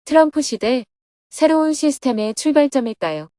트럼프 시대 새로운 시스템의 출발점일까요?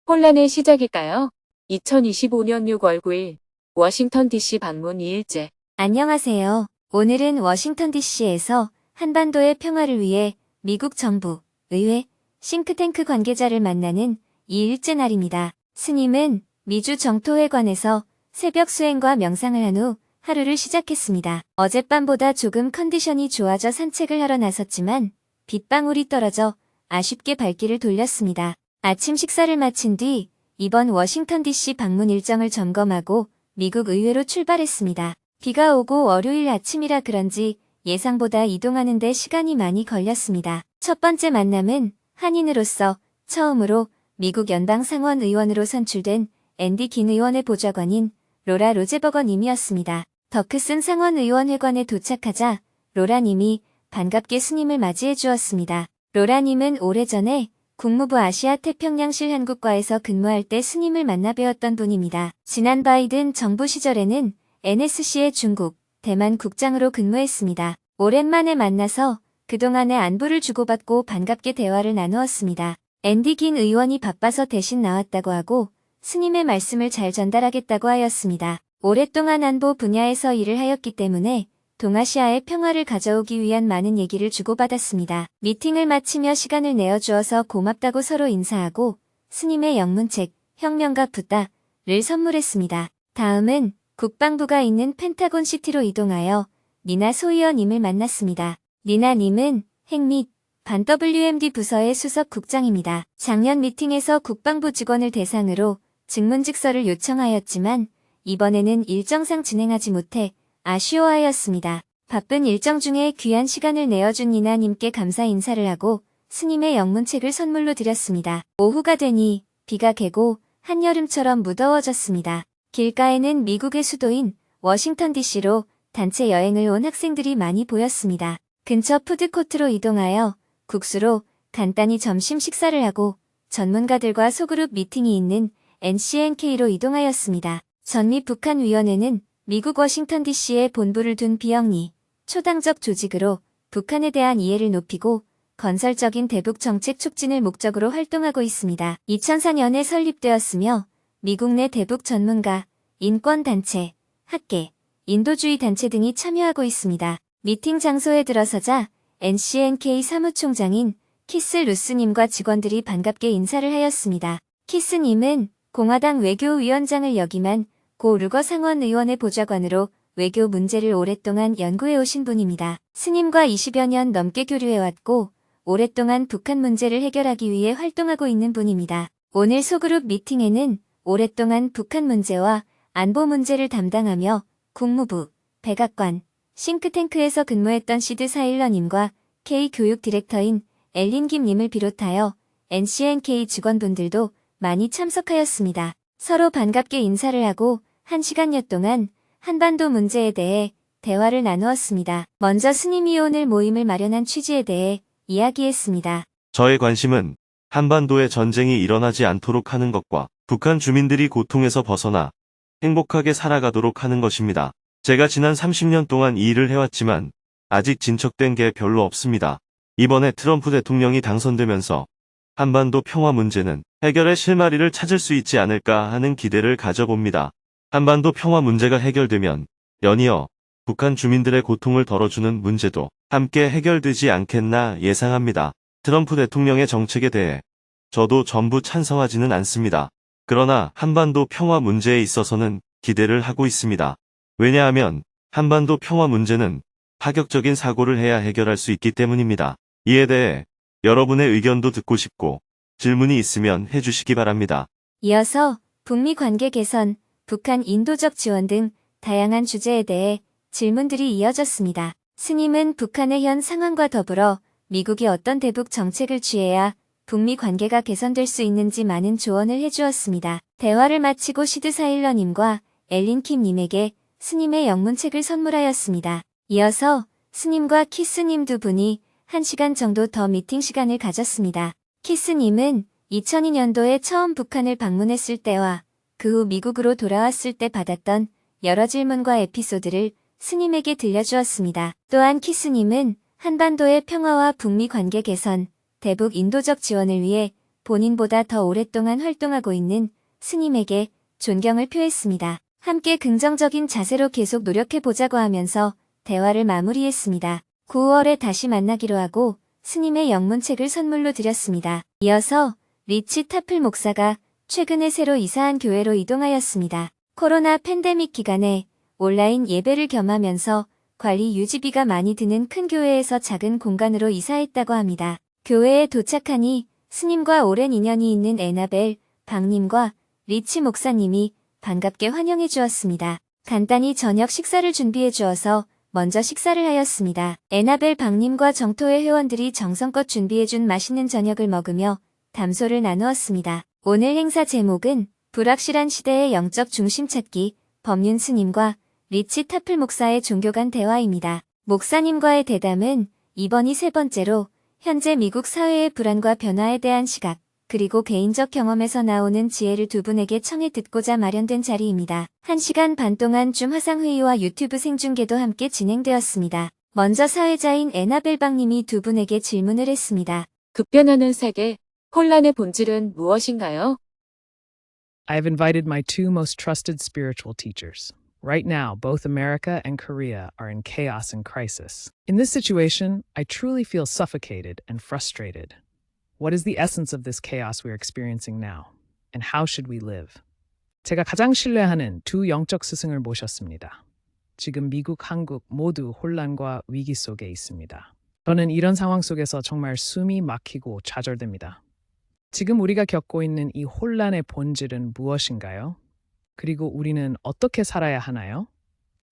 혼란의 시작일까요? 2025년 6월 9일 워싱턴 DC 방문 2일째. 안녕하세요. 오늘은 워싱턴 DC에서 한반도의 평화를 위해 미국 정부, 의회, 싱크탱크 관계자를 만나는 2일째 날입니다. 스님은 미주 정토회관에서 새벽 수행과 명상을 한 후 하루를 시작했습니다. 어젯밤보다 조금 컨디션이 좋아져 산책을 하러 나섰지만 빗방울이 떨어져 아쉽게 발길을 돌렸습니다. 아침 식사를 마친 뒤 이번 워싱턴 DC 방문 일정을 점검하고 미국 의회로 출발했습니다. 비가 오고 월요일 아침이라 그런지 예상보다 이동하는 데 시간이 많이 걸렸습니다. 첫 번째 만남은 한인으로서 처음으로 미국 연방상원 의원으로 선출된 앤디 긴 의원의 보좌관인 로라 로제버거 님이었습니다. 더크슨 상원 의원회관에 도착하자 로라 님이 반갑게 스님을 맞이해 주었습니다. 로라 님은 오래전에 국무부 아시아 태평양실 한국과에서 근무할 때 스님을 만나 뵈었던 분입니다. 지난 바이든 정부 시절에는 NSC의 중국, 대만 국장으로 근무했습니다. 오랜만에 만나서 그동안의 안부를 주고받고 반갑게 대화를 나누었습니다. 앤디 긴 의원이 바빠서 대신 나왔다고 하고 스님의 말씀을 잘 전달하겠다고 하였습니다. 오랫동안 안보 분야에서 일을 하였기 때문에 동아시아의 평화를 가져오기 위한 많은 얘기를 주고받았습니다. 미팅을 마치며 시간을 내어주어서 고맙다고 서로 인사하고 스님의 영문책 혁명과 붓다를 선물했습니다. 다음은 국방부가 있는 펜타곤 시티로 이동하여 니나 소이어 님을 만났습니다. 니나 님은 핵 및 반 WMD 부서의 수석 국장입니다. 작년 미팅에서 국방부 직원을 대상으로 증문직서를 요청하였지만 이번에는 일정상 진행하지 못해 아쉬워하였습니다. 바쁜 일정 중에 귀한 시간을 내어준 니나님께 감사 인사를 하고 스님의 영문책을 선물로 드렸습니다. 오후가 되니 비가 개고 한여름처럼 무더워졌습니다. 길가에는 미국의 수도인 워싱턴 DC로 단체 여행을 온 학생들이 많이 보였습니다. 근처 푸드코트로 이동하여 국수로 간단히 점심 식사를 하고 전문가들과 소그룹 미팅이 있는 NCNK로 이동하였습니다. 전미 북한위원회는 미국 워싱턴 DC에 본부를 둔 비영리, 초당적 조직으로 북한에 대한 이해를 높이고 건설적인 대북 정책 촉진을 목적으로 활동하고 있습니다. 2004년에 설립되었으며 미국 내 대북 전문가, 인권단체, 학계, 인도주의 단체 등이 참여하고 있습니다. 미팅 장소에 들어서자 NCNK 사무총장인 키스 루스님과 직원들이 반갑게 인사를 하였습니다. 키스님은 공화당 외교위원장을 역임한 고 루거 상원 의원의 보좌관으로 외교 문제를 오랫동안 연구해 오신 분입니다. 스님과 20여 년 넘게 교류해왔고 오랫동안 북한 문제를 해결하기 위해 활동하고 있는 분입니다. 오늘 소그룹 미팅에는 오랫동안 북한 문제와 안보 문제를 담당하며 국무부, 백악관, 싱크탱크에서 근무했던 시드 사일러님과 K 교육 디렉터인 엘린 김님을 비롯하여 NCNK 직원분들도 많이 참석하였습니다. 서로 반갑게 인사를 하고 1시간여 동안 한반도 문제에 대해 대화를 나누었습니다. 먼저 스님이 오늘 모임을 마련한 취지에 대해 이야기했습니다. 저의 관심은 한반도에 전쟁이 일어나지 않도록 하는 것과 북한 주민들이 고통에서 벗어나 행복하게 살아가도록 하는 것입니다. 제가 지난 30년 동안 이 일을 해왔지만 아직 진척된 게 별로 없습니다. 이번에 트럼프 대통령이 당선되면서 한반도 평화 문제는 해결의 실마리를 찾을 수 있지 않을까 하는 기대를 가져봅니다. 한반도 평화 문제가 해결되면 연이어 북한 주민들의 고통을 덜어주는 문제도 함께 해결되지 않겠나 예상합니다. 트럼프 대통령의 정책에 대해 저도 전부 찬성하지는 않습니다. 그러나 한반도 평화 문제에 있어서는 기대를 하고 있습니다. 왜냐하면 한반도 평화 문제는 파격적인 사고를 해야 해결할 수 있기 때문입니다. 이에 대해 여러분의 의견도 듣고 싶고 질문이 있으면 해주시기 바랍니다. 이어서 북미 관계 개선, 북한 인도적 지원 등 다양한 주제에 대해 질문들이 이어졌습니다. 스님은 북한의 현 상황과 더불어 미국이 어떤 대북 정책을 취해야 북미 관계가 개선될 수 있는지 많은 조언을 해주었습니다. 대화를 마치고 시드 사일러님과 엘린 킴님에게 스님의 영문책을 선물하였습니다. 이어서 스님과 키스님 두 분이 1시간 정도 더 미팅 시간을 가졌습니다. 키스님은 2002년도에 처음 북한을 방문했을 때와 그 후 미국으로 돌아왔을 때 받았던 여러 질문과 에피소드를 스님에게 들려주었습니다. 또한 키스님은 한반도의 평화와 북미 관계 개선, 대북 인도적 지원을 위해 본인보다 더 오랫동안 활동하고 있는 스님에게 존경을 표했습니다. 함께 긍정적인 자세로 계속 노력해보자고 하면서 대화를 마무리했습니다. 9월에 다시 만나기로 하고 스님의 영문책을 선물로 드렸습니다. 이어서 리치 타플 목사가 최근에 새로 이사한 교회로 이동하였습니다. 코로나 팬데믹 기간에 온라인 예배를 겸하면서 관리 유지비가 많이 드는 큰 교회에서 작은 공간으로 이사했다고 합니다. 교회에 도착하니 스님과 오랜 인연이 있는 에나벨 박님과 리치 목사님이 반갑게 환영해 주었습니다. 간단히 저녁 식사를 준비해 주어서 먼저 식사를 하였습니다. 에나벨 박님과 정토회 회원들이 정성껏 준비해준 맛있는 저녁을 먹으며 담소를 나누었습니다. 오늘 행사 제목은 불확실한 시대의 영적 중심 찾기, 법륜 스님과 리치 타플 목사의 종교 간 대화입니다. 목사님과의 대담은 이번이 세 번째로 현재 미국 사회의 불안과 변화에 대한 시각, 그리고 개인적 경험에서 나오는 지혜를 두 분에게 청해 듣고자 마련된 자리입니다. 1시간 반 동안 줌 화상회의와 유튜브 생중계도 함께 진행되었습니다. 먼저 사회자인 에나벨 박님이 두 분에게 질문을 했습니다. 급변하는 세계, 혼란의 본질은 무엇인가요? I have invited my two most trusted spiritual teachers. Right now, both America and Korea are in chaos and crisis. In this situation, I truly feel suffocated and frustrated. What is the essence of this chaos we are experiencing now? And how should we live? 제가 가장 신뢰하는 두 영적 스승을 모셨습니다. 지금 미국, 한국 모두 혼란과 위기 속에 있습니다. 저는 이런 상황 속에서 정말 숨이 막히고 좌절됩니다. 지금 우리가 겪고 있는 이 혼란의 본질은 무엇인가요? 그리고 우리는 어떻게 살아야 하나요?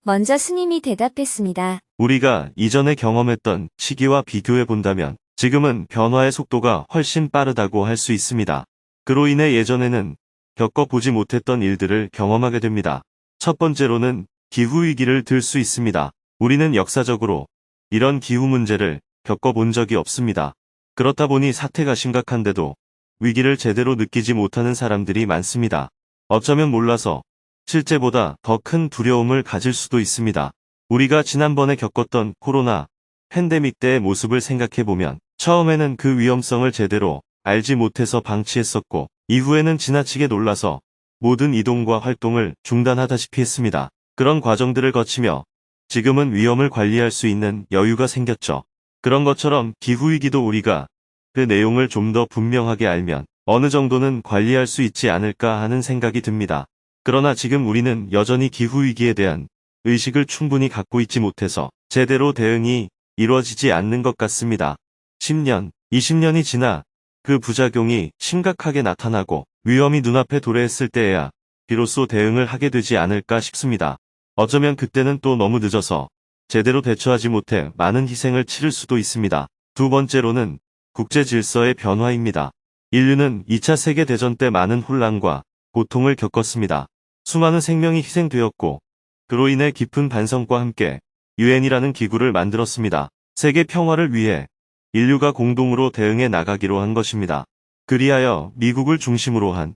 먼저 스님이 대답했습니다. 우리가 이전에 경험했던 시기와 비교해 본다면 지금은 변화의 속도가 훨씬 빠르다고 할 수 있습니다. 그로 인해 예전에는 겪어보지 못했던 일들을 경험하게 됩니다. 첫 번째로는 기후위기를 들 수 있습니다. 우리는 역사적으로 이런 기후 문제를 겪어본 적이 없습니다. 그렇다 보니 사태가 심각한데도 위기를 제대로 느끼지 못하는 사람들이 많습니다. 어쩌면 몰라서 실제보다 더 큰 두려움을 가질 수도 있습니다. 우리가 지난번에 겪었던 코로나 팬데믹 때의 모습을 생각해보면 처음에는 그 위험성을 제대로 알지 못해서 방치했었고 이후에는 지나치게 놀라서 모든 이동과 활동을 중단하다시피 했습니다. 그런 과정들을 거치며 지금은 위험을 관리할 수 있는 여유가 생겼죠. 그런 것처럼 기후위기도 우리가 그 내용을 좀 더 분명하게 알면 어느 정도는 관리할 수 있지 않을까 하는 생각이 듭니다. 그러나 지금 우리는 여전히 기후위기에 대한 의식을 충분히 갖고 있지 못해서 제대로 대응이 이루어지지 않는 것 같습니다. 10년, 20년이 지나 그 부작용이 심각하게 나타나고 위험이 눈앞에 도래했을 때에야 비로소 대응을 하게 되지 않을까 싶습니다. 어쩌면 그때는 또 너무 늦어서 제대로 대처하지 못해 많은 희생을 치를 수도 있습니다. 두 번째로는 국제 질서의 변화입니다. 인류는 2차 세계대전 때 많은 혼란과 고통을 겪었습니다. 수많은 생명이 희생되었고 그로 인해 깊은 반성과 함께 유엔이라는 기구를 만들었습니다. 세계 평화를 위해 인류가 공동으로 대응해 나가기로 한 것입니다. 그리하여 미국을 중심으로 한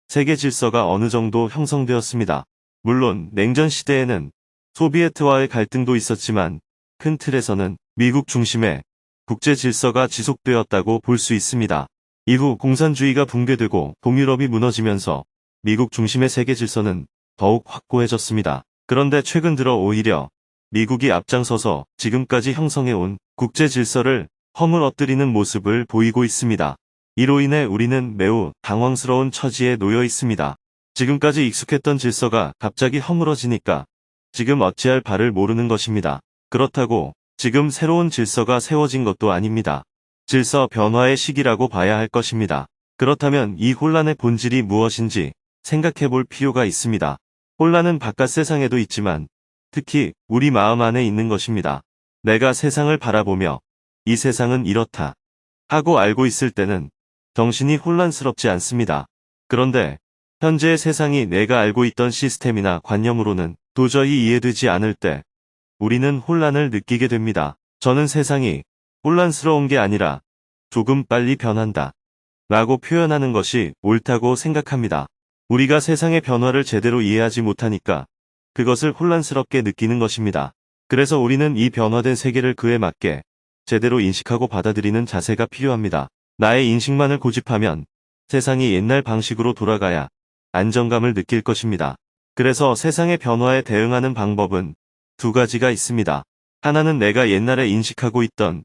세계 질서가 어느 정도 형성되었습니다. 물론 냉전 시대에는 소비에트와의 갈등도 있었지만 큰 틀에서는 미국 중심의 국제 질서가 지속되었다고 볼 수 있습니다. 이후 공산주의가 붕괴되고 동유럽이 무너지면서 미국 중심의 세계 질서는 더욱 확고해졌습니다. 그런데 최근 들어 오히려 미국이 앞장서서 지금까지 형성해온 국제 질서를 허물어뜨리는 모습을 보이고 있습니다. 이로 인해 우리는 매우 당황스러운 처지에 놓여 있습니다. 지금까지 익숙했던 질서가 갑자기 허물어지니까 지금 어찌할 바를 모르는 것입니다. 그렇다고 지금 새로운 질서가 세워진 것도 아닙니다. 질서 변화의 시기라고 봐야 할 것입니다. 그렇다면 이 혼란의 본질이 무엇인지 생각해 볼 필요가 있습니다. 혼란은 바깥 세상에도 있지만 특히 우리 마음 안에 있는 것입니다. 내가 세상을 바라보며 이 세상은 이렇다 하고 알고 있을 때는 정신이 혼란스럽지 않습니다. 그런데 현재의 세상이 내가 알고 있던 시스템이나 관념으로는 도저히 이해되지 않을 때 우리는 혼란을 느끼게 됩니다. 저는 세상이 혼란스러운 게 아니라 조금 빨리 변한다 라고 표현하는 것이 옳다고 생각합니다. 우리가 세상의 변화를 제대로 이해하지 못하니까 그것을 혼란스럽게 느끼는 것입니다. 그래서 우리는 이 변화된 세계를 그에 맞게 제대로 인식하고 받아들이는 자세가 필요합니다. 나의 인식만을 고집하면 세상이 옛날 방식으로 돌아가야 안정감을 느낄 것입니다. 그래서 세상의 변화에 대응하는 방법은 두 가지가 있습니다. 하나는 내가 옛날에 인식하고 있던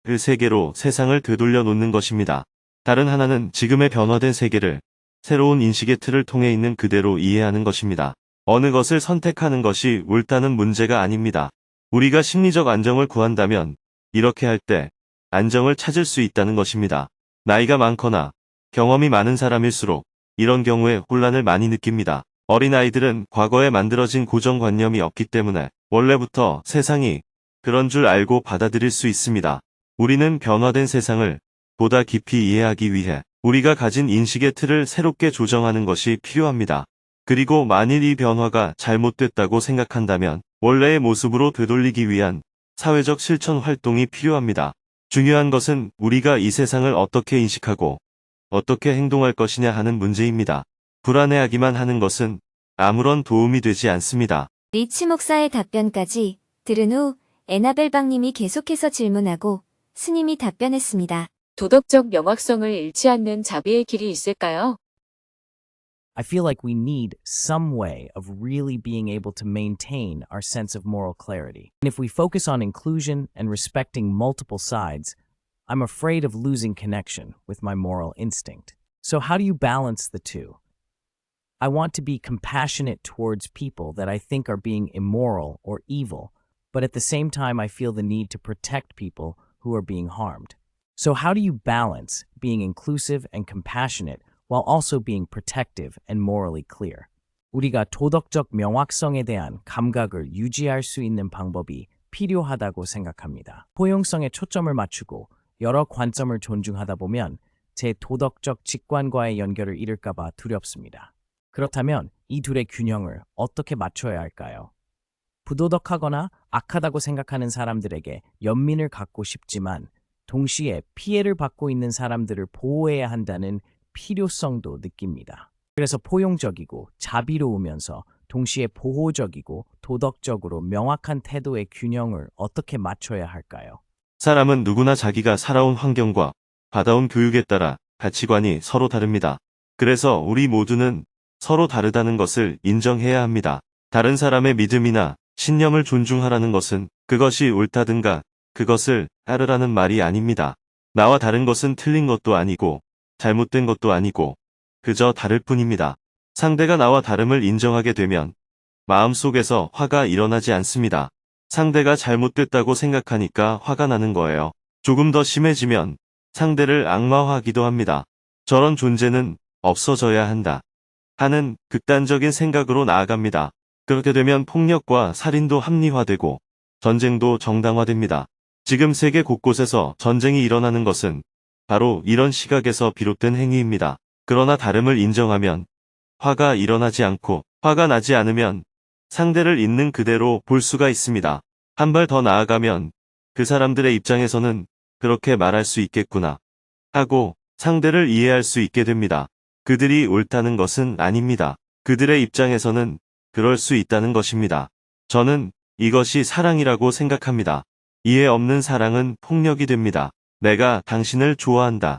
그 세계로 세상을 되돌려 놓는 것입니다. 다른 하나는 지금의 변화된 세계를 새로운 인식의 틀을 통해 있는 그대로 이해하는 것입니다. 어느 것을 선택하는 것이 옳다는 문제가 아닙니다. 우리가 심리적 안정을 구한다면 이렇게 할 때 안정을 찾을 수 있다는 것입니다. 나이가 많거나 경험이 많은 사람일수록 이런 경우에 혼란을 많이 느낍니다. 어린아이들은 과거에 만들어진 고정관념이 없기 때문에 원래부터 세상이 그런 줄 알고 받아들일 수 있습니다. 우리는 변화된 세상을 보다 깊이 이해하기 위해 우리가 가진 인식의 틀을 새롭게 조정하는 것이 필요합니다. 그리고 만일 이 변화가 잘못됐다고 생각한다면 원래의 모습으로 되돌리기 위한 사회적 실천 활동이 필요합니다. 중요한 것은 우리가 이 세상을 어떻게 인식하고 어떻게 행동할 것이냐 하는 문제입니다. 불안해하기만 하는 것은 아무런 도움이 되지 않습니다. 리치 목사의 답변까지 들은 후 에나벨방님이 계속해서 질문하고 스님이 답변했습니다. 도덕적 명확성을 잃지 않는 자비의 길이 있을까요? I feel like we need some way of really being able to maintain our sense of moral clarity. And if we focus on inclusion and respecting multiple sides, I'm afraid of losing connection with my moral instinct. So how do you balance the two? I want to be compassionate towards people that I think are being immoral or evil, but at the same time I feel the need to protect people who are being harmed. So how do you balance being inclusive and compassionate while also being protective and morally clear? 우리가 도덕적 명확성에 대한 감각을 유지할 수 있는 방법이 필요하다고 생각합니다. 포용성에 초점을 맞추고 여러 관점을 존중하다 보면 제 도덕적 직관과의 연결을 잃을까봐 두렵습니다. 그렇다면 이 둘의 균형을 어떻게 맞춰야 할까요? 부도덕하거나 악하다고 생각하는 사람들에게 연민을 갖고 싶지만 동시에 피해를 받고 있는 사람들을 보호해야 한다는 필요성도 느낍니다. 그래서 포용적이고 자비로우면서 동시에 보호적이고 도덕적으로 명확한 태도의 균형을 어떻게 맞춰야 할까요? 사람은 누구나 자기가 살아온 환경과 받아온 교육에 따라 가치관이 서로 다릅니다. 그래서 우리 모두는 서로 다르다는 것을 인정해야 합니다. 다른 사람의 믿음이나 신념을 존중하라는 것은 그것이 옳다든가 그것을 따르라는 말이 아닙니다. 나와 다른 것은 틀린 것도 아니고 잘못된 것도 아니고 그저 다를 뿐입니다. 상대가 나와 다름을 인정하게 되면 마음속에서 화가 일어나지 않습니다. 상대가 잘못됐다고 생각하니까 화가 나는 거예요. 조금 더 심해지면 상대를 악마화하기도 합니다. 저런 존재는 없어져야 한다 하는 극단적인 생각으로 나아갑니다. 그렇게 되면 폭력과 살인도 합리화되고 전쟁도 정당화됩니다. 지금 세계 곳곳에서 전쟁이 일어나는 것은 바로 이런 시각에서 비롯된 행위입니다. 그러나 다름을 인정하면 화가 일어나지 않고 화가 나지 않으면 상대를 있는 그대로 볼 수가 있습니다. 한 발 더 나아가면 그 사람들의 입장에서는 그렇게 말할 수 있겠구나 하고 상대를 이해할 수 있게 됩니다. 그들이 옳다는 것은 아닙니다. 그들의 입장에서는 그럴 수 있다는 것입니다. 저는 이것이 사랑이라고 생각합니다. 이해 없는 사랑은 폭력이 됩니다. 내가 당신을 좋아한다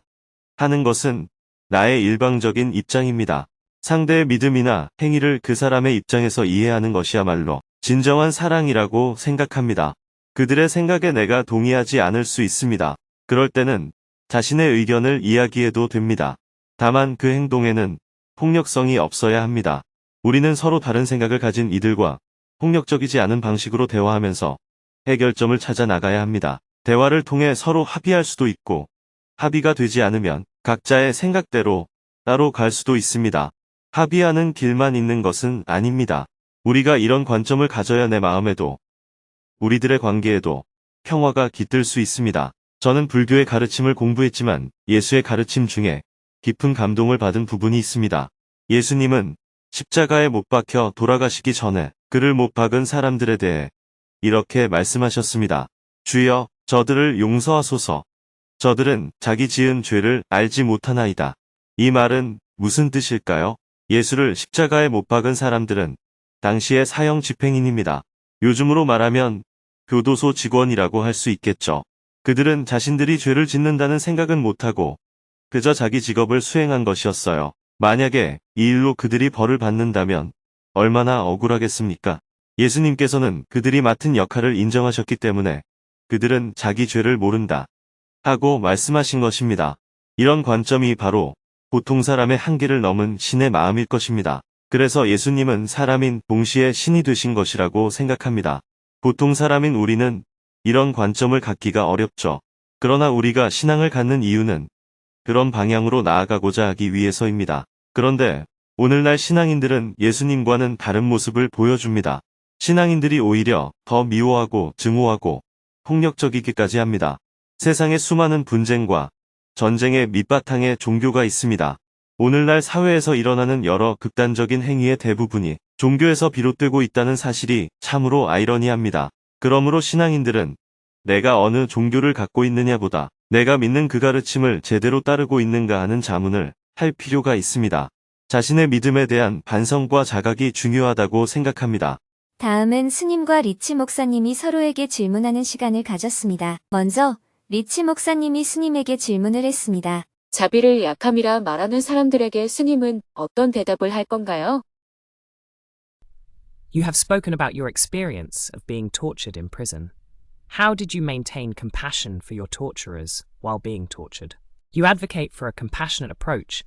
하는 것은 나의 일방적인 입장입니다. 상대의 믿음이나 행위를 그 사람의 입장에서 이해하는 것이야말로 진정한 사랑이라고 생각합니다. 그들의 생각에 내가 동의하지 않을 수 있습니다. 그럴 때는 자신의 의견을 이야기해도 됩니다. 다만 그 행동에는 폭력성이 없어야 합니다. 우리는 서로 다른 생각을 가진 이들과 폭력적이지 않은 방식으로 대화하면서 해결점을 찾아 나가야 합니다. 대화를 통해 서로 합의할 수도 있고 합의가 되지 않으면 각자의 생각대로 따로 갈 수도 있습니다. 합의하는 길만 있는 것은 아닙니다. 우리가 이런 관점을 가져야 내 마음에도 우리들의 관계에도 평화가 깃들 수 있습니다. 저는 불교의 가르침을 공부했지만 예수의 가르침 중에 깊은 감동을 받은 부분이 있습니다. 예수님은 십자가에 못 박혀 돌아가시기 전에 그를 못 박은 사람들에 대해 이렇게 말씀하셨습니다. 주여, 저들을 용서하소서. 저들은 자기 지은 죄를 알지 못하나이다. 이 말은 무슨 뜻일까요? 예수를 십자가에 못 박은 사람들은 당시의 사형 집행인입니다. 요즘으로 말하면 교도소 직원이라고 할 수 있겠죠. 그들은 자신들이 죄를 짓는다는 생각은 못하고 그저 자기 직업을 수행한 것이었어요. 만약에 이 일로 그들이 벌을 받는다면 얼마나 억울하겠습니까? 예수님께서는 그들이 맡은 역할을 인정하셨기 때문에 그들은 자기 죄를 모른다 하고 말씀하신 것입니다. 이런 관점이 바로 보통 사람의 한계를 넘은 신의 마음일 것입니다. 그래서 예수님은 사람인 동시에 신이 되신 것이라고 생각합니다. 보통 사람인 우리는 이런 관점을 갖기가 어렵죠. 그러나 우리가 신앙을 갖는 이유는 그런 방향으로 나아가고자 하기 위해서입니다. 그런데 오늘날 신앙인들은 예수님과는 다른 모습을 보여줍니다. 신앙인들이 오히려 더 미워하고 증오하고 폭력적이기까지 합니다. 세상에 수많은 분쟁과 전쟁의 밑바탕에 종교가 있습니다. 오늘날 사회에서 일어나는 여러 극단적인 행위의 대부분이 종교에서 비롯되고 있다는 사실이 참으로 아이러니합니다. 그러므로 신앙인들은 내가 어느 종교를 갖고 있느냐보다 내가 믿는 그 가르침을 제대로 따르고 있는가 하는 자문을 할 필요가 있습니다. 자신의 믿음에 대한 반성과 자각이 중요하다고 생각합니다. 다음은 스님과 리치 목사님이 서로에게 질문하는 시간을 가졌습니다. 먼저 리치 목사님이 스님에게 질문을 했습니다. 자비를 약함이라 말하는 사람들에게 스님은 어떤 대답을 할 건가요? You have spoken about your experience of being tortured in prison. How did you maintain compassion for your torturers while being tortured? You advocate for a compassionate approach,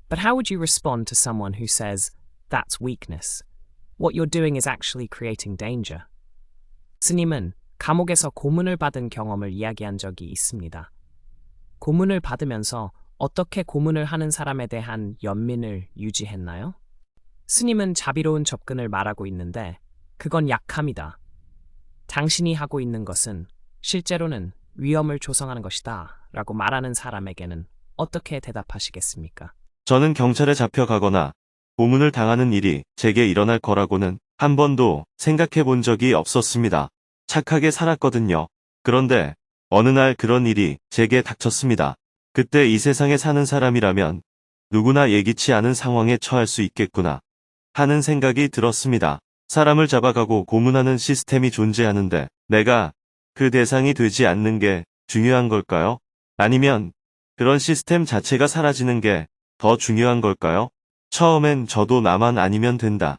but how would you respond to someone who says, that's weakness? What you're doing is actually creating danger. 스님은 감옥에서 고문을 받은 경험을 이야기한 적이 있습니다. 고문을 받으면서 어떻게 고문을 하는 사람에 대한 연민을 유지했나요? 스님은 자비로운 접근을 말하고 있는데 그건 약함이다. 당신이 하고 있는 것은 실제로는 위험을 조성하는 것이다 라고 말하는 사람에게는 어떻게 대답하시겠습니까? 저는 경찰에 잡혀가거나 고문을 당하는 일이 제게 일어날 거라고는 한 번도 생각해 본 적이 없었습니다. 착하게 살았거든요. 그런데 어느 날 그런 일이 제게 닥쳤습니다. 그때 이 세상에 사는 사람이라면 누구나 예기치 않은 상황에 처할 수 있겠구나 하는 생각이 들었습니다. 사람을 잡아가고 고문하는 시스템이 존재하는데 내가 그 대상이 되지 않는 게 중요한 걸까요? 아니면 그런 시스템 자체가 사라지는 게 더 중요한 걸까요? 처음엔 저도 나만 아니면 된다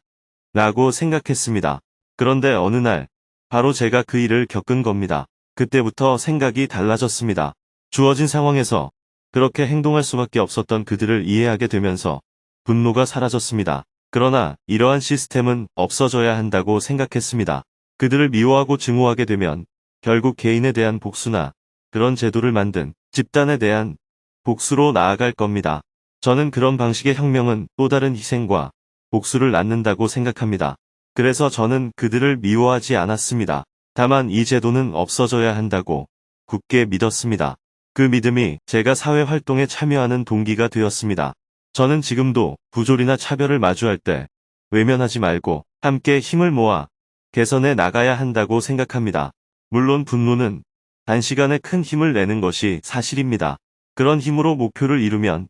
라고 생각했습니다. 그런데 어느 날 바로 제가 그 일을 겪은 겁니다. 그때부터 생각이 달라졌습니다. 주어진 상황에서 그렇게 행동할 수밖에 없었던 그들을 이해하게 되면서 분노가 사라졌습니다. 그러나 이러한 시스템은 없어져야 한다고 생각했습니다. 그들을 미워하고 증오하게 되면 결국 개인에 대한 복수나 그런 제도를 만든 집단에 대한 복수로 나아갈 겁니다. 저는 그런 방식의 혁명은 또 다른 희생과 복수를 낳는다고 생각합니다. 그래서 저는 그들을 미워하지 않았습니다. 다만 이 제도는 없어져야 한다고 굳게 믿었습니다. 그 믿음이 제가 사회 활동에 참여하는 동기가 되었습니다. 저는 지금도 부조리나 차별을 마주할 때 외면하지 말고 함께 힘을 모아 개선해 나가야 한다고 생각합니다. 물론 분노는 단시간에 큰 힘을 내는 것이 사실입니다. 그런 힘으로 목표를 이루면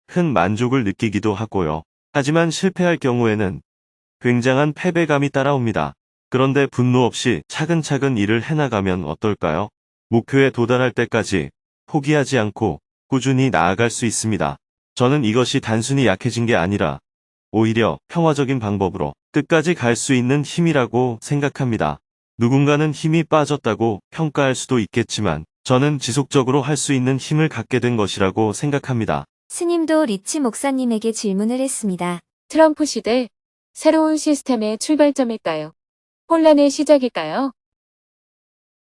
큰 만족을 느끼기도 하고요. 하지만 실패할 경우에는 굉장한 패배감이 따라옵니다. 그런데 분노 없이 차근차근 일을 해나가면 어떨까요? 목표에 도달할 때까지 포기하지 않고 꾸준히 나아갈 수 있습니다. 저는 이것이 단순히 약해진 게 아니라 오히려 평화적인 방법으로 끝까지 갈 수 있는 힘이라고 생각합니다. 누군가는 힘이 빠졌다고 평가할 수도 있겠지만 저는 지속적으로 할 수 있는 힘을 갖게 된 것이라고 생각합니다. 스님도 리치 목사님에게 질문을 했습니다. 트럼프 시대 새로운 시스템의 출발점일까요? 혼란의 시작일까요?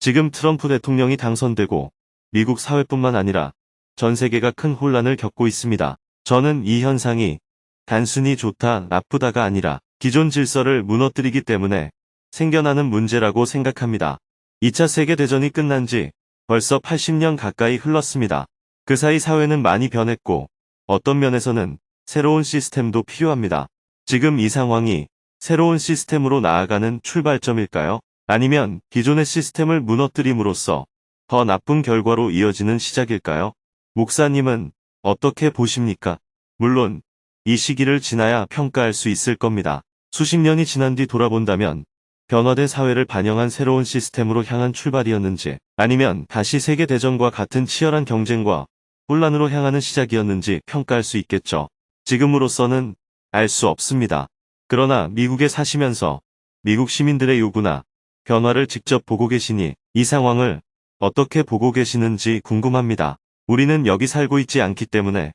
지금 트럼프 대통령이 당선되고 미국 사회뿐만 아니라 전 세계가 큰 혼란을 겪고 있습니다. 저는 이 현상이 단순히 좋다, 나쁘다가 아니라 기존 질서를 무너뜨리기 때문에 생겨나는 문제라고 생각합니다. 2차 세계대전이 끝난 지 벌써 80년 가까이 흘렀습니다. 그 사이 사회는 많이 변했고 어떤 면에서는 새로운 시스템도 필요합니다. 지금 이 상황이 새로운 시스템으로 나아가는 출발점일까요? 아니면 기존의 시스템을 무너뜨림으로써 더 나쁜 결과로 이어지는 시작일까요? 목사님은 어떻게 보십니까? 물론 이 시기를 지나야 평가할 수 있을 겁니다. 수십 년이 지난 뒤 돌아본다면 변화된 사회를 반영한 새로운 시스템으로 향한 출발이었는지, 아니면 다시 세계대전과 같은 치열한 경쟁과 혼란으로 향하는 시작이었는지 평가할 수 있겠죠. 지금으로서는 알 수 없습니다. 그러나 미국에 사시면서 미국 시민들의 요구나 변화를 직접 보고 계시니 이 상황을 어떻게 보고 계시는지 궁금합니다. 우리는 여기 살고 있지 않기 때문에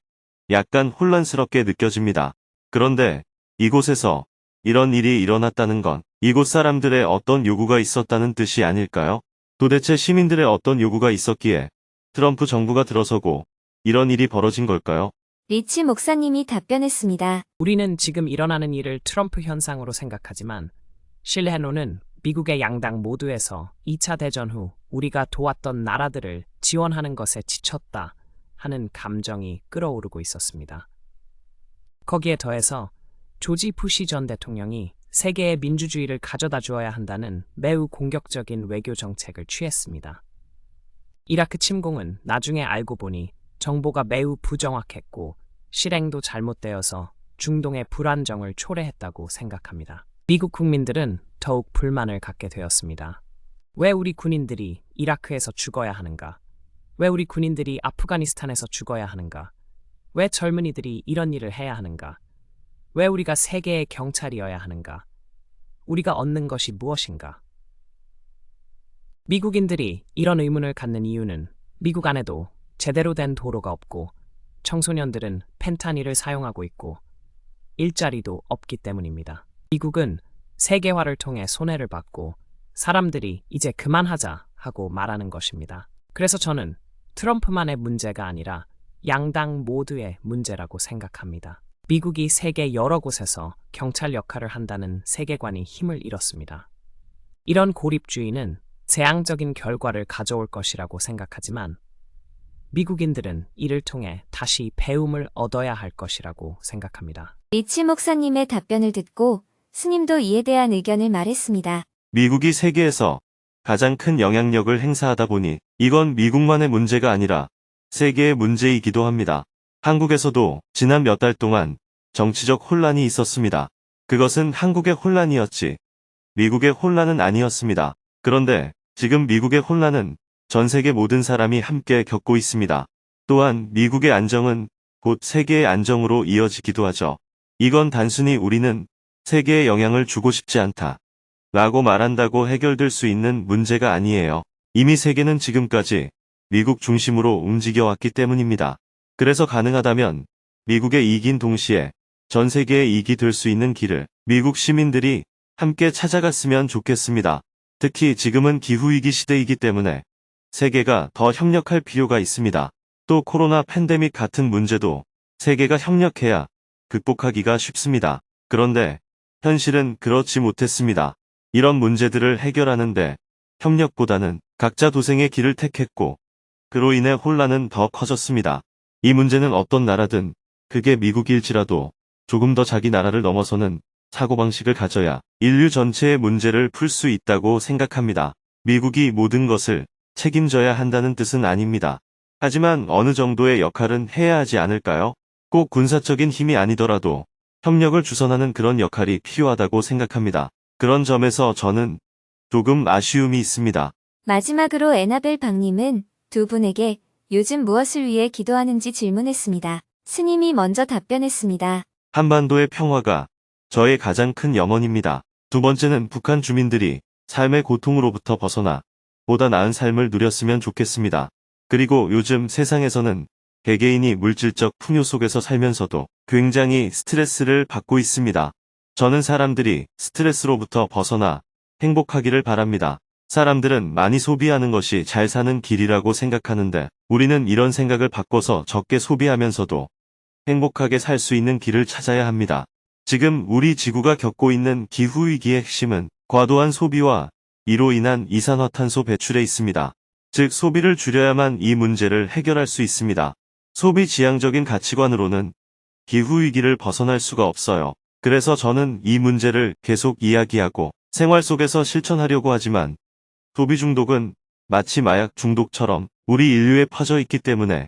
약간 혼란스럽게 느껴집니다. 그런데 이곳에서 이런 일이 일어났다는 건 이곳 사람들의 어떤 요구가 있었다는 뜻이 아닐까요? 도대체 시민들의 어떤 요구가 있었기에 트럼프 정부가 들어서고 이런 일이 벌어진 걸까요? 리치 목사님이 답변했습니다. 우리는 지금 일어나는 일을 트럼프 현상으로 생각하지만 실내노는 미국의 양당 모두에서 2차 대전 후 우리가 도왔던 나라들을 지원하는 것에 지쳤다 하는 감정이 끌어오르고 있었습니다. 거기에 더해서 조지 부시 전 대통령이 세계의 민주주의를 가져다 주어야 한다는 매우 공격적인 외교 정책을 취했습니다. 이라크 침공은 나중에 알고 보니 정보가 매우 부정확했고 실행도 잘못되어서 중동의 불안정을 초래했다고 생각합니다. 미국 국민들은 더욱 불만을 갖게 되었습니다. 왜 우리 군인들이 이라크에서 죽어야 하는가? 왜 우리 군인들이 아프가니스탄에서 죽어야 하는가? 왜 젊은이들이 이런 일을 해야 하는가? 왜 우리가 세계의 경찰이어야 하는가? 우리가 얻는 것이 무엇인가? 미국인들이 이런 의문을 갖는 이유는 미국 안에도 제대로 된 도로가 없고 청소년들은 펜타닐을 사용하고 있고 일자리도 없기 때문입니다. 미국은 세계화를 통해 손해를 받고 사람들이 이제 그만하자 하고 말하는 것입니다. 그래서 저는 트럼프만의 문제가 아니라 양당 모두의 문제라고 생각합니다. 미국이 세계 여러 곳에서 경찰 역할을 한다는 세계관이 힘을 잃었습니다. 이런 고립주의는 재앙적인 결과를 가져올 것이라고 생각하지만 미국인들은 이를 통해 다시 배움을 얻어야 할 것이라고 생각합니다. 리치 목사님의 답변을 듣고 스님도 이에 대한 의견을 말했습니다. 미국이 세계에서 가장 큰 영향력을 행사하다 보니 이건 미국만의 문제가 아니라 세계의 문제이기도 합니다. 한국에서도 지난 몇 달 동안 정치적 혼란이 있었습니다. 그것은 한국의 혼란이었지 미국의 혼란은 아니었습니다. 그런데 지금 미국의 혼란은 전 세계 모든 사람이 함께 겪고 있습니다. 또한 미국의 안정은 곧 세계의 안정으로 이어지기도 하죠. 이건 단순히 우리는 세계에 영향을 주고 싶지 않다 라고 말한다고 해결될 수 있는 문제가 아니에요. 이미 세계는 지금까지 미국 중심으로 움직여왔기 때문입니다. 그래서 가능하다면 미국의 이익인 동시에 전 세계의 이익이 될 수 있는 길을 미국 시민들이 함께 찾아갔으면 좋겠습니다. 특히 지금은 기후위기 시대이기 때문에 세계가 더 협력할 필요가 있습니다. 또 코로나 팬데믹 같은 문제도 세계가 협력해야 극복하기가 쉽습니다. 그런데 현실은 그렇지 못했습니다. 이런 문제들을 해결하는데 협력보다는 각자 도생의 길을 택했고 그로 인해 혼란은 더 커졌습니다. 이 문제는 어떤 나라든 그게 미국일지라도 조금 더 자기 나라를 넘어서는 사고방식을 가져야 인류 전체의 문제를 풀 수 있다고 생각합니다. 미국이 모든 것을 책임져야 한다는 뜻은 아닙니다. 하지만 어느 정도의 역할은 해야 하지 않을까요? 꼭 군사적인 힘이 아니더라도 협력을 주선하는 그런 역할이 필요하다고 생각합니다. 그런 점에서 저는 조금 아쉬움이 있습니다. 마지막으로 에나벨 박님은 두 분에게 요즘 무엇을 위해 기도하는지 질문했습니다. 스님이 먼저 답변했습니다. 한반도의 평화가 저의 가장 큰 염원입니다. 두 번째는 북한 주민들이 삶의 고통으로부터 벗어나 보다 나은 삶을 누렸으면 좋겠습니다. 그리고 요즘 세상에서는 개개인이 물질적 풍요 속에서 살면서도 굉장히 스트레스를 받고 있습니다. 저는 사람들이 스트레스로부터 벗어나 행복하기를 바랍니다. 사람들은 많이 소비하는 것이 잘 사는 길이라고 생각하는데 우리는 이런 생각을 바꿔서 적게 소비하면서도 행복하게 살 수 있는 길을 찾아야 합니다. 지금 우리 지구가 겪고 있는 기후위기의 핵심은 과도한 소비와 이로 인한 이산화탄소 배출에 있습니다. 즉 소비를 줄여야만 이 문제를 해결할 수 있습니다. 소비 지향적인 가치관으로는 기후위기를 벗어날 수가 없어요. 그래서 저는 이 문제를 계속 이야기하고 생활 속에서 실천하려고 하지만 소비 중독은 마치 마약 중독처럼 우리 인류에 퍼져 있기 때문에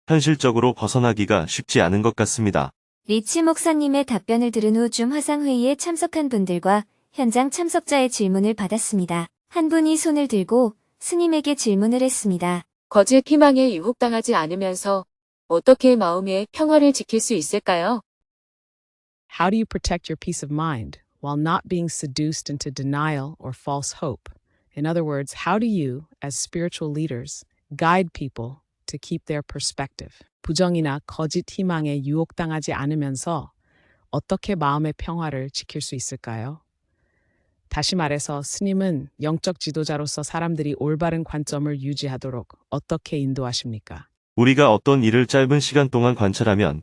현실적으로 벗어나기가 쉽지 않은 것 같습니다. 리치 목사님의 답변을 들은 후 줌 화상회의에 참석한 분들과 현장 참석자의 질문을 받았습니다. 한 분이 손을 들고 스님에게 질문을 했습니다. 거짓 희망에 유혹당하지 않으면서 어떻게 마음의 평화를 지킬 수 있을까요? How do you protect your peace of mind while not being seduced into denial or false hope? In other words, how do you, as spiritual leaders, guide people to keep their perspective? 부정이나 거짓 희망에 유혹당하지 않으면서 어떻게 마음의 평화를 지킬 수 있을까요? 다시 말해서 스님은 영적 지도자로서 사람들이 올바른 관점을 유지하도록 어떻게 인도하십니까? 우리가 어떤 일을 짧은 시간 동안 관찰하면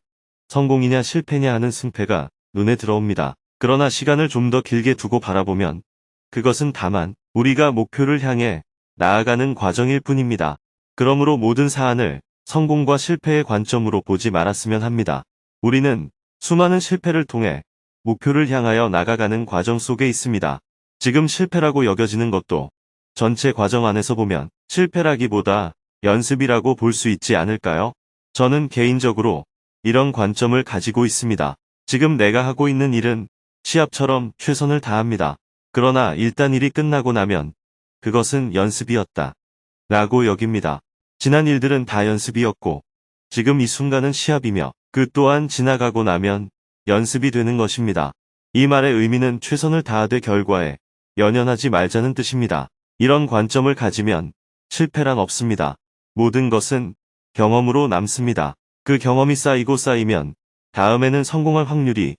성공이냐 실패냐 하는 승패가 눈에 들어옵니다. 그러나 시간을 좀 더 길게 두고 바라보면 그것은 다만 우리가 목표를 향해 나아가는 과정일 뿐입니다. 그러므로 모든 사안을 성공과 실패의 관점으로 보지 말았으면 합니다. 우리는 수많은 실패를 통해 목표를 향하여 나아가는 과정 속에 있습니다. 지금 실패라고 여겨지는 것도 전체 과정 안에서 보면 실패라기보다 연습이라고 볼 수 있지 않을까요? 저는 개인적으로 이런 관점을 가지고 있습니다. 지금 내가 하고 있는 일은 시합처럼 최선을 다합니다. 그러나 일단 일이 끝나고 나면 그것은 연습이었다 라고 여깁니다. 지난 일들은 다 연습이었고 지금 이 순간은 시합이며 그 또한 지나가고 나면 연습이 되는 것입니다. 이 말의 의미는 최선을 다하되 결과에 연연하지 말자는 뜻입니다. 이런 관점을 가지면 실패란 없습니다. 모든 것은 경험으로 남습니다. 그 경험이 쌓이고 쌓이면 다음에는 성공할 확률이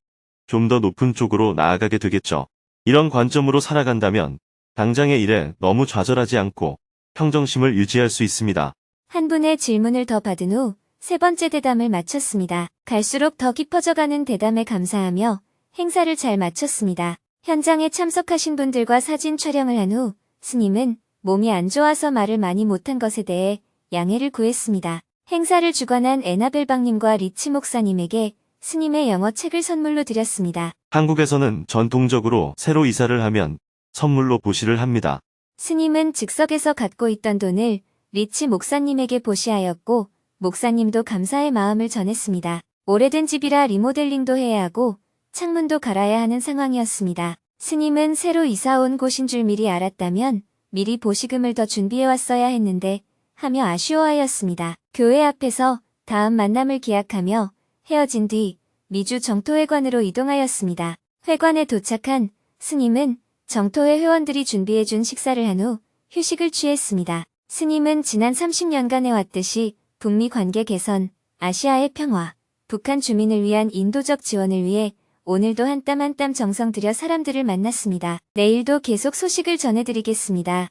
좀 더 높은 쪽으로 나아가게 되겠죠. 이런 관점으로 살아간다면 당장의 일에 너무 좌절하지 않고 평정심을 유지할 수 있습니다. 한 분의 질문을 더 받은 후 세 번째 대담을 마쳤습니다. 갈수록 더 깊어져가는 대담에 감사하며 행사를 잘 마쳤습니다. 현장에 참석하신 분들과 사진 촬영을 한 후 스님은 몸이 안 좋아서 말을 많이 못한 것에 대해 양해를 구했습니다. 행사를 주관한 에나벨방님과 리치 목사님에게 스님의 영어 책을 선물로 드렸습니다. 한국에서는 전통적으로 새로 이사를 하면 선물로 보시를 합니다. 스님은 즉석에서 갖고 있던 돈을 리치 목사님에게 보시하였고 목사님도 감사의 마음을 전했습니다. 오래된 집이라 리모델링도 해야 하고 창문도 갈아야 하는 상황이었습니다. 스님은 새로 이사 온 곳인 줄 미리 알았다면 미리 보시금을 더 준비해왔어야 했는데 하며 아쉬워하였습니다. 교회 앞에서 다음 만남을 기약하며 헤어진 뒤 미주 정토회관으로 이동하였습니다. 회관에 도착한 스님은 정토회 회원들이 준비해준 식사를 한 후 휴식을 취했습니다. 스님은 지난 30년간 해왔듯이 북미 관계 개선, 아시아의 평화, 북한 주민을 위한 인도적 지원을 위해 오늘도 한 땀 한 땀 정성 들여 사람들을 만났습니다. 내일도 계속 소식을 전해드리겠습니다.